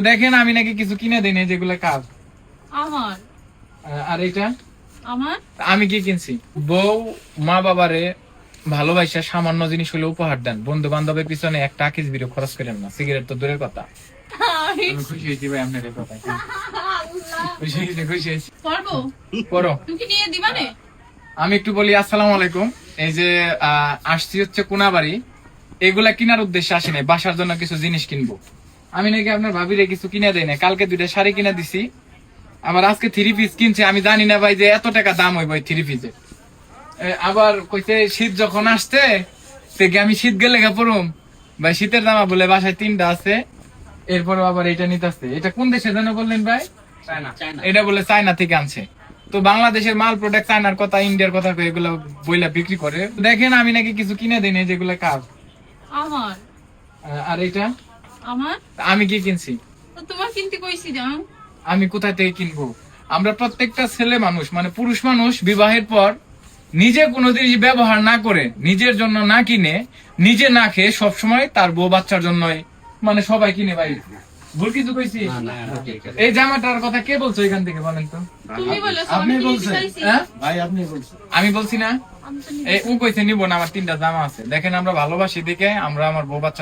দেখেন আমি নাকি কিছু কিনে দিই না, যেগুলো কাজ আমার। আর এটা আমার আমি কি কিনছি? বউ মা বাবারে ভালোবাসা সামান্য জিনিস হলে উপহার দেন, বন্ধু বান্ধবের পিছনে একটা আকিস বিরো খরচ করেন না, সিগারেট তো দূরের কথা। আমি খুশি হয়েছি ভাই আপনার এই কথায়, খুশি হয়েছি। পারবো করো। তুমি নিয়ে দিবা নে? আমি একটু বলি আসসালামু আলাইকুম। এই যে আসছি হচ্ছে কোনাবাড়ি, এগুলা কেনার উদ্দেশ্যে আসি নাই, বাসার জন্য কিছু জিনিস কিনবো। আমি নাকি আপনার ভাবিরে কিছু কিনে দেয় না, কালকে 2টা শাড়ি কিনে দিছি, আবার আজকে 3 পিস কিনছে। আমি জানি না ভাই যে এত টাকা দাম হইব 3 পিসের। আবার কইতে শীত যখন আসছে থেকে আমি শীত গেলে পড়ুম ভাই, শীতের জামা বলে বাসায় 3টা আছে। এরপরে আবার এটা নিতেছে। এটা কোন দেশে যেন বললেন ভাই? এটা বলে চায়না থেকে আনছে। তো বাংলাদেশের মাল প্রোডাক্ট চায়নার কথা, ইন্ডিয়ার কথা এগুলো বইলা বিক্রি করে। দেখেন আমি নাকি কিছু কিনে দিই না, যেগুলো কাজ আমার। আর এটা আমার আমি কি কিনছি? তো তোমার কিনতে কইছি জান। আমি কোথা থেকে কিনবো? আমরা প্রত্যেকটা ছেলে মানুষ, মানে পুরুষ মানুষ, বিবাহের পর নিজে কোনো জিনিস ব্যবহার না করে, নিজের জন্য না কিনে, নিজে না খেয়ে সবসময় তার বউ বাচ্চার জন্যই মানে সবাই কিনে ভাই। ভুল কিছু কইছি? এই জামাটার কথা কে বলছো এখান থেকে বলেন তো? তুমি বলেছো, আপনি আমি বলছেন? চাইছি। হ্যাঁ ভাই আপনি বলছেন। আমি বলছি না? আমি তো নিব। ও কইছে নিব না, আমার 3টা জামা আছে। দেখেন আমরা ভালোবাসি দেখে আমরা আমার বউ বাচ্চা